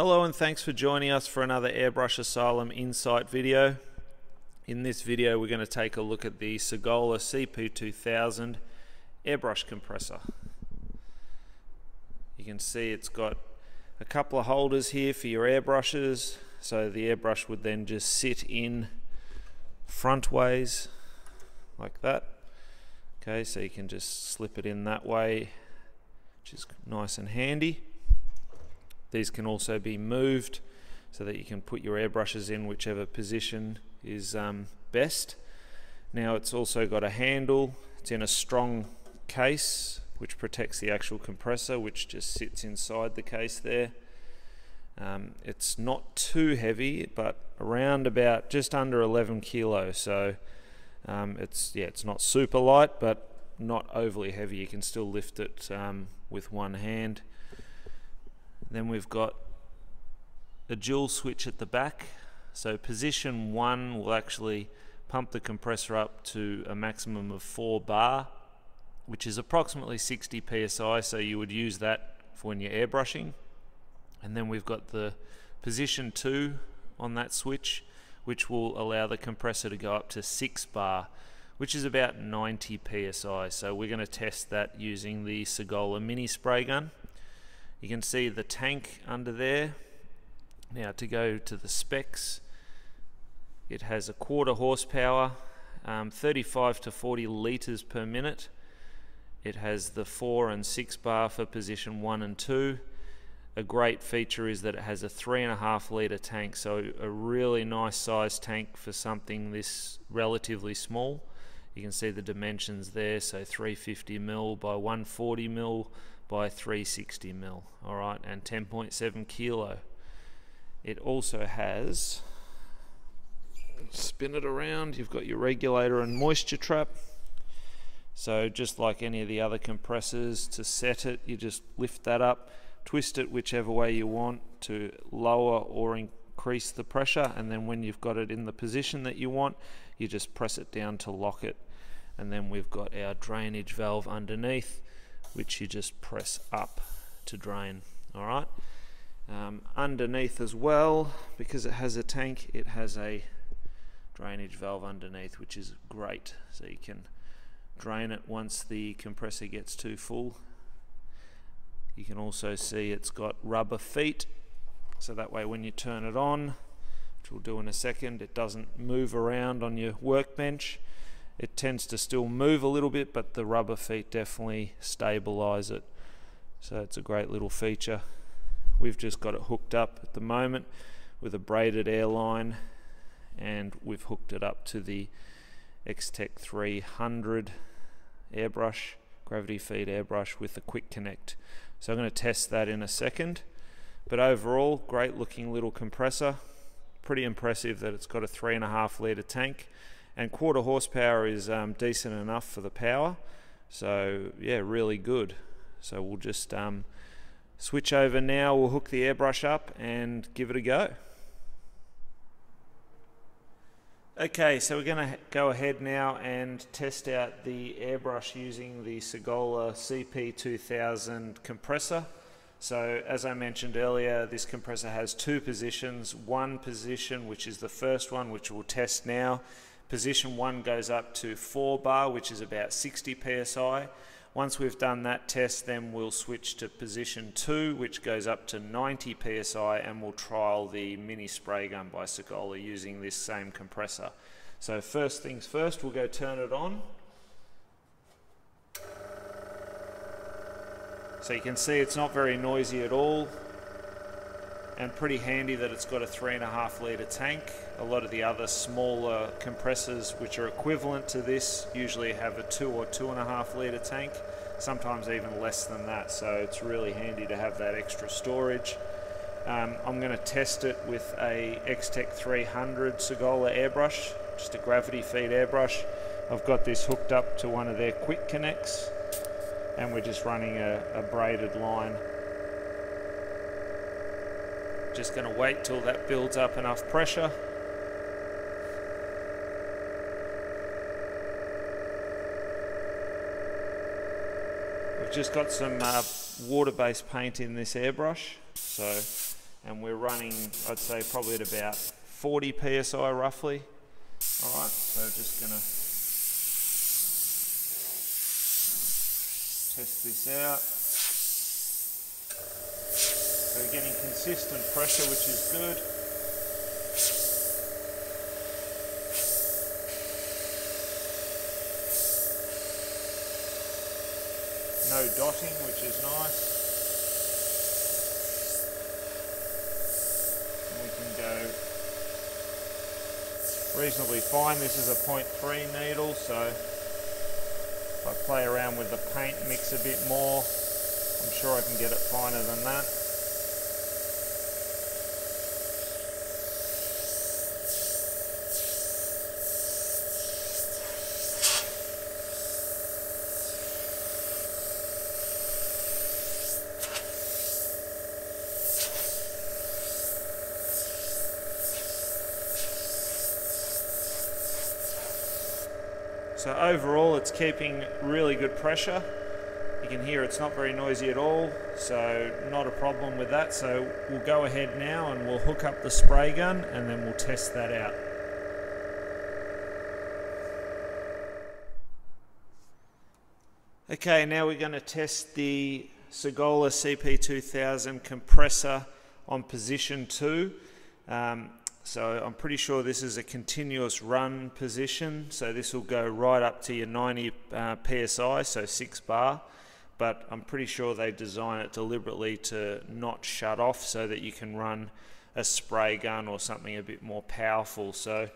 Hello and thanks for joining us for another Airbrush Asylum Insight video. In this video we're going to take a look at the Sagola CP 2000 airbrush compressor. You can see it's got a couple of holders here for your airbrushes, so the airbrush would then just sit in frontways like that. Okay, so you can just slip it in that way, which is nice and handy. These can also be moved so that you can put your airbrushes in whichever position is best. Now it's also got a handle. It's in a strong case which protects the actual compressor, which just sits inside the case there. It's not too heavy, but around about just under 11 kilos. So it's not super light, but not overly heavy. You can still lift it with one hand. Then we've got a dual switch at the back. So position 1 will actually pump the compressor up to a maximum of 4 bar, which is approximately 60 psi, so you would use that for when you're airbrushing. And then we've got the position 2 on that switch, which will allow the compressor to go up to 6 bar, which is about 90 psi. So we're going to test that using the Sagola mini spray gun. You can see the tank under there. Now to go to the specs, it has a 1/4 horsepower, 35 to 40 litres per minute. It has the 4 and 6 bar for position 1 and 2. A great feature is that it has a 3.5 litre tank, so a really nice size tank for something this relatively small. You can see the dimensions there, so 350 ml by 140 ml by 360 ml, alright, and 10.7 kilo. It also has, spin it around, you've got your regulator and moisture trap. So just like any of the other compressors, to set it, you just lift that up, twist it whichever way you want to lower or increase the pressure, and then when you've got it in the position that you want, you just press it down to lock it. And then we've got our drainage valve underneath, which you just press up to drain. Alright, underneath as well, because it has a tank, it has a drainage valve underneath, which is great, so you can drain it once the compressor gets too full. You can also see it's got rubber feet, so that way when you turn it on, which we'll do in a second, it doesn't move around on your workbench. It tends to still move a little bit, but the rubber feet definitely stabilize it. So it's a great little feature. We've just got it hooked up at the moment with a Braided Airline, and we've hooked it up to the X-Tech 300 airbrush, gravity feed airbrush with a quick connect. So I'm going to test that in a second. But overall, great looking little compressor. Pretty impressive that it's got a 3.5 litre tank. And 1/4 horsepower is decent enough for the power, so yeah, really good. So we'll just switch over now, we'll hook the airbrush up and give it a go. Okay, so we're going to go ahead now and test out the airbrush using the Sagola CP 2000 compressor. So as I mentioned earlier, this compressor has 2 positions. One position, which is the first one, which we'll test now. Position 1 goes up to 4 bar, which is about 60 psi. Once we've done that test, then we'll switch to position 2, which goes up to 90 psi, and we'll trial the mini spray gun by Sagola using this same compressor. So first things first, we'll go turn it on. So you can see it's not very noisy at all, and pretty handy that it's got a 3.5 litre tank. A lot of the other smaller compressors which are equivalent to this usually have a 2 or 2.5 litre tank, sometimes even less than that, so it's really handy to have that extra storage. I'm going to test it with a X-Tech 300 Sagola airbrush, just a gravity feed airbrush. I've got this hooked up to one of their quick connects, and we're just running a braided line. Just going to wait till that builds up enough pressure. We've just got some water-based paint in this airbrush, so and we're running, I'd say, probably at about 40 psi roughly. Alright, so just going to test this out. So we're getting consistent pressure, which is good. No dotting, which is nice. And we can go reasonably fine. This is a 0.3 needle, so if I play around with the paint, mix a bit more, I'm sure I can get it finer than that. So overall it's keeping really good pressure. You can hear it's not very noisy at all, so not a problem with that. So we'll go ahead now and we'll hook up the spray gun and then we'll test that out. Okay, now we're going to test the Sagola CP 2000 compressor on position 2. So I'm pretty sure this is a continuous run position, so this will go right up to your 90 psi, so 6 bar, but I'm pretty sure they design it deliberately to not shut off so that you can run a spray gun or something a bit more powerful. So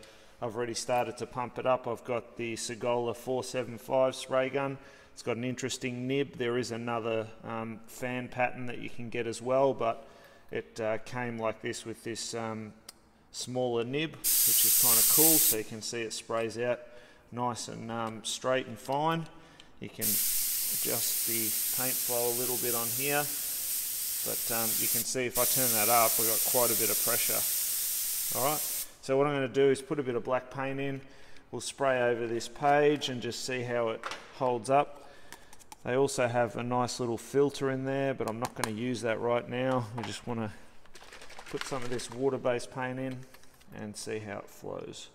I've already started to pump it up. I've got the Sagola 475 spray gun. It's got an interesting nib. There is another fan pattern that you can get as well, but it came like this with this smaller nib, which is kind of cool. So you can see it sprays out nice and straight and fine. You can adjust the paint flow a little bit on here, but you can see if I turn that up, we've got quite a bit of pressure. Alright, so what I'm going to do is put a bit of black paint in. We'll spray over this page and just see how it holds up. They also have a nice little filter in there, but I'm not going to use that right now. We just want to put some of this water-based paint in and see how it flows.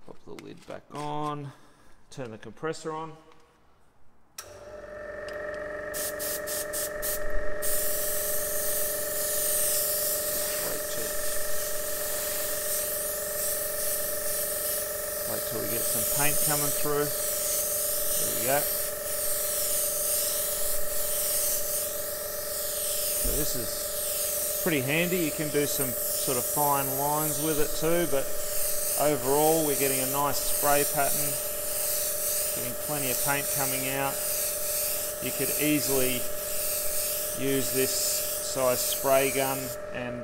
Pop the lid back on, turn the compressor on. Wait till we get some paint coming through. There we go. So this is pretty handy. You can do some sort of fine lines with it too, but overall we're getting a nice spray pattern, getting plenty of paint coming out. You could easily use this size spray gun and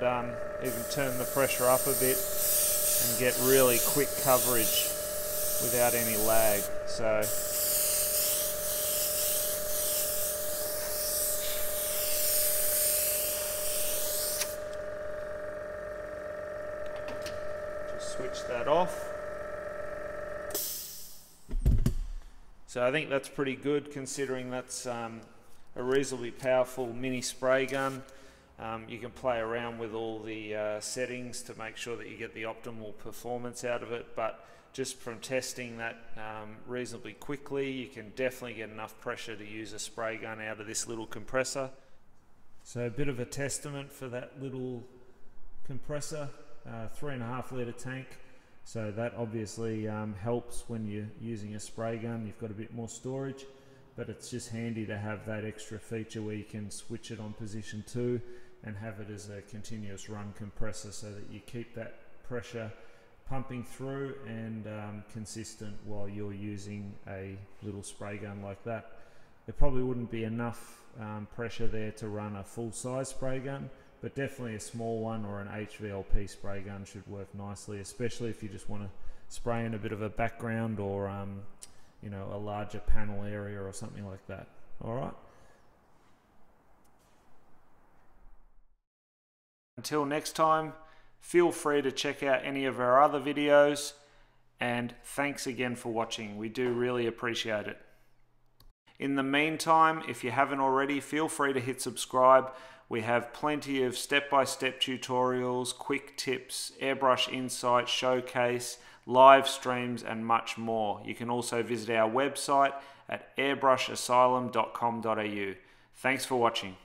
even turn the pressure up a bit and get really quick coverage without any lag. So switch that off. So I think that's pretty good, considering that's a reasonably powerful mini spray gun. You can play around with all the settings to make sure that you get the optimal performance out of it, but just from testing that reasonably quickly, you can definitely get enough pressure to use a spray gun out of this little compressor. So a bit of a testament for that little compressor. 3.5 litre tank, so that obviously helps when you're using a spray gun. You've got a bit more storage, but it's just handy to have that extra feature where you can switch it on position 2 and have it as a continuous run compressor, so that you keep that pressure pumping through and consistent while you're using a little spray gun like that. There probably wouldn't be enough pressure there to run a full-size spray gun, but definitely a small one or an HVLP spray gun should work nicely, especially if you just want to spray in a bit of a background or you know, a larger panel area or something like that. Alright. Until next time, feel free to check out any of our other videos, and thanks again for watching. We do really appreciate it. In the meantime, if you haven't already, feel free to hit subscribe. We have plenty of step-by-step tutorials, quick tips, Airbrush Insight, showcase, live streams, and much more. You can also visit our website at airbrushasylum.com.au. Thanks for watching.